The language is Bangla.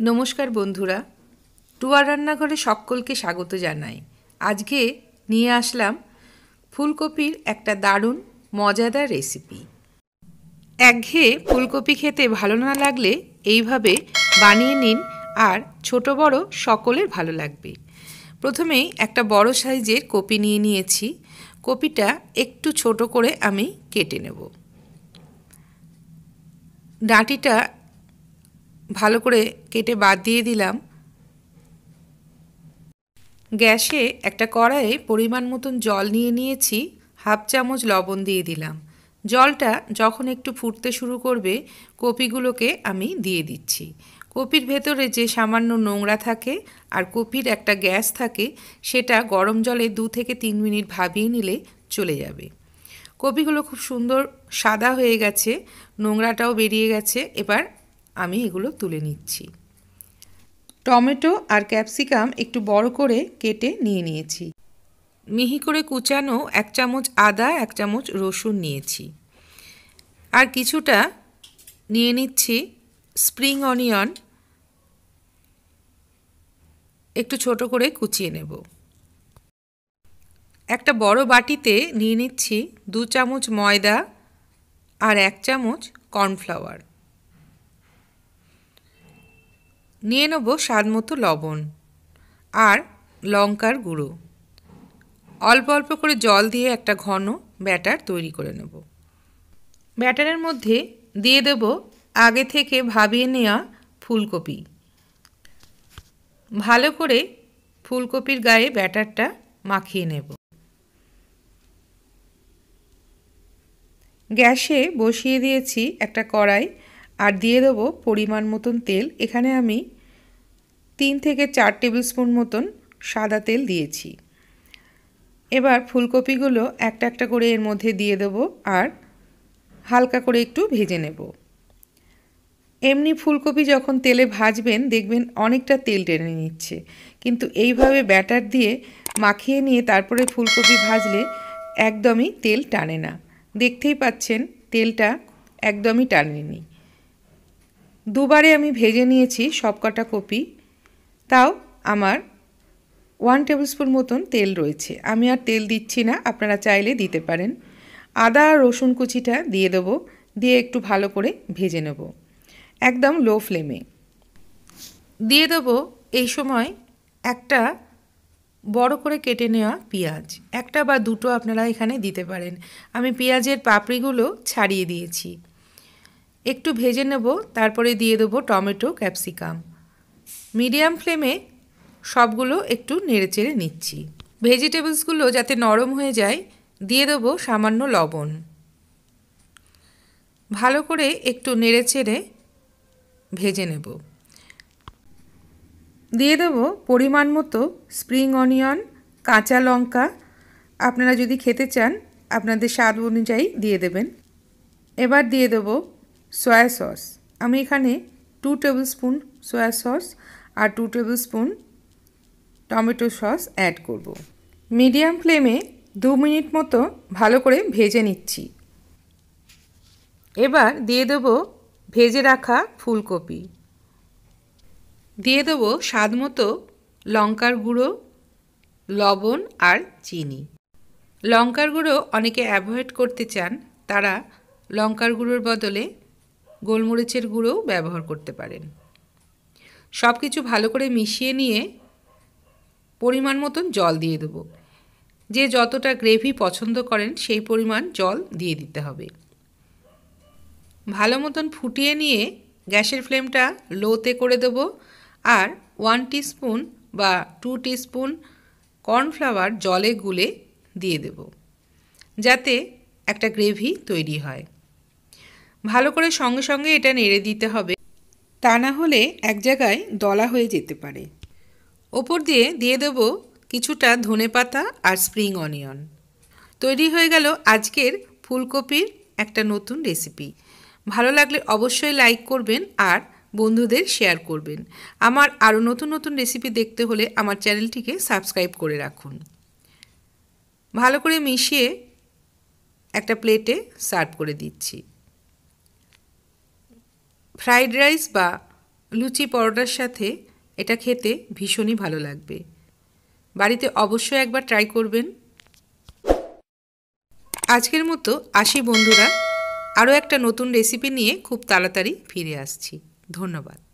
নমস্কার বন্ধুরা, টুয়ার রান্নাঘরে সকলকে স্বাগত জানাই। আজকে নিয়ে আসলাম ফুলকপির একটা দারুণ মজাদার রেসিপি। একঘেয়ে ফুলকপি খেতে ভালো না লাগলে এইভাবে বানিয়ে নিন, আর ছোট বড় সকলের ভালো লাগবে। প্রথমেই একটা বড় সাইজের কপি নিয়ে নিয়েছি। কপিটা একটু ছোট করে আমি কেটে নেব। ডাঁটিটা ভালো করে কেটে বাদ দিয়ে দিলাম। গ্যাসে একটা কড়াইয়ে পরিমাণ মতন জল নিয়ে নিয়েছি, হাফ চামচ লবণ দিয়ে দিলাম। জলটা যখন একটু ফুটতে শুরু করবে, কপিগুলোকে আমি দিয়ে দিচ্ছি। কপির ভেতরে যে সামান্য নোংরা থাকে আর কপির একটা গ্যাস থাকে, সেটা গরম জলে 2 থেকে 3 মিনিট ভাপিয়ে নিলে চলে যাবে। কপিগুলো খুব সুন্দর সাদা হয়ে গেছে, নোংরাটাও বেরিয়ে গেছে। এবার আমি এগুলো তুলে নিচ্ছি। টমেটো আর ক্যাপসিকাম একটু বড় করে কেটে নিয়ে নিয়েছি। মিহি করে কুচানো 1 চামচ আদা, 1 চামচ রসুন নিয়েছি। আর কিছুটা নিয়ে নিচ্ছি স্প্রিং অনিয়ন, একটু ছোট করে কুচিয়ে নেব। একটা বড় বাটিতে নিয়ে নিচ্ছি 2 চামচ ময়দা আর 1 চামচ কর্নফ্লাওয়ার। নিয়ে নেব স্বাদ মতো লবণ আর লঙ্কার গুঁড়ো। অল্প অল্প করে জল দিয়ে একটা ঘন ব্যাটার তৈরি করে নেব। ব্যাটারের মধ্যে দিয়ে দেব আগে থেকে ভাপিয়ে নেওয়া ফুলকপি। ভালো করে ফুলকপির গায়ে ব্যাটারটা মাখিয়ে নেব। গ্যাসে বসিয়ে দিয়েছি একটা কড়াই, আর দিয়ে দেবো পরিমাণ মতন তেল। এখানে আমি 3 থেকে 4 টেবিল স্পুন মতন সাদা তেল দিয়েছি। এবার ফুলকপিগুলো একটা একটা করে এর মধ্যে দিয়ে দেবো আর হালকা করে একটু ভেজে নেব। এমনি ফুলকপি যখন তেলে ভাজবেন দেখবেন অনেকটা তেল টেনে নিচ্ছে, কিন্তু এইভাবে ব্যাটার দিয়ে মাখিয়ে নিয়ে তারপরে ফুলকপি ভাজলে একদমই তেল টানে না। দেখতেই পাচ্ছেন তেলটা একদমই টানেনি। দুবারে আমি ভেজে নিয়েছি সবকটা কপি, তাও আমার 1 টেবিল স্পুন মতন তেল রয়েছে। আমি আর তেল দিচ্ছি না, আপনারা চাইলে দিতে পারেন। আদা আর রসুন কুচিটা দিয়ে দেবো, দিয়ে একটু ভালো করে ভেজে নেব একদম লো ফ্লেমে। দিয়ে দেবো এই সময় একটা বড় করে কেটে নেওয়া পেঁয়াজ, একটা বা দুটো আপনারা এখানে দিতে পারেন। আমি পেঁয়াজের পাপড়িগুলো ছাড়িয়ে দিয়েছি। একটু ভেজে নেব, তারপরে দিয়ে দেবো টমেটো, ক্যাপসিকাম। মিডিয়াম ফ্লেমে সবগুলো একটু নেড়েচেড়ে নিচ্ছি। ভেজিটেবলসগুলো যাতে নরম হয়ে যায়, দিয়ে দেবো সামান্য লবণ। ভালো করে একটু নেড়েচেড়ে ভেজে নেব। দিয়ে দেবো পরিমাণ মতো স্প্রিং অনিয়ন, কাঁচা লঙ্কা। আপনারা যদি খেতে চান আপনাদের স্বাদ অনুযায়ী দিয়ে দেবেন। এবার দিয়ে দেবো সয়া সস। আমি এখানে 2 টেবিল স্পুন সয়া সস আর 2 tablespoon tomato sauce add করব। মিডিয়াম ফ্লেমে 2 মিনিট মতো ভালো করে ভেজে নিচ্ছি। এবার দিয়ে দেবো ভেজে রাখা ফুলকপি। দিয়ে দেবো স্বাদ মতো লঙ্কার গুঁড়ো, লবণ আর চিনি। লঙ্কার গুঁড়ো অনেকে অ্যাভয়েড করতে চান, তারা লঙ্কার গুঁড়োর বদলে গোলমরিচের গুঁড়োও ব্যবহার করতে পারেন। সব কিছু ভালো করে মিশিয়ে নিয়ে পরিমাণ মতন জল দিয়ে দেবো। যে যতটা গ্রেভি পছন্দ করেন সেই পরিমাণ জল দিয়ে দিতে হবে। ভালো মতন ফুটিয়ে নিয়ে গ্যাসের ফ্লেমটা লোতে করে দেব, আর 1 টিস্পুন বা 2 টিস্পুন কর্নফ্লাওয়ার জলে গুলে দিয়ে দেব, যাতে একটা গ্রেভি তৈরি হয়। ভালো করে সঙ্গে সঙ্গে এটা নেড়ে দিতে হবে, তা না হলে এক জায়গায় দলা হয়ে যেতে পারে। ওপর দিয়ে দিয়ে দেব কিছুটা ধনেপাতা আর স্প্রিং অনিয়ন। তৈরি হয়ে গেল আজকের ফুলকপির একটা নতুন রেসিপি। ভালো লাগলে অবশ্যই লাইক করবেন আর বন্ধুদের শেয়ার করবেন। আমার আরও নতুন নতুন রেসিপি দেখতে হলে আমার চ্যানেলটিকে সাবস্ক্রাইব করে রাখুন। ভালো করে মিশিয়ে একটা প্লেটে সার্ভ করে দিচ্ছি। ফ্রাইড রাইস বা লুচি পরোটার সাথে এটা খেতে ভীষণই ভালো লাগবে। বাড়িতে অবশ্যই একবার ট্রাই করবেন। আজকের মতো আসি বন্ধুরা, আরও একটা নতুন রেসিপি নিয়ে খুব তাড়াতাড়ি ফিরে আসছি। ধন্যবাদ।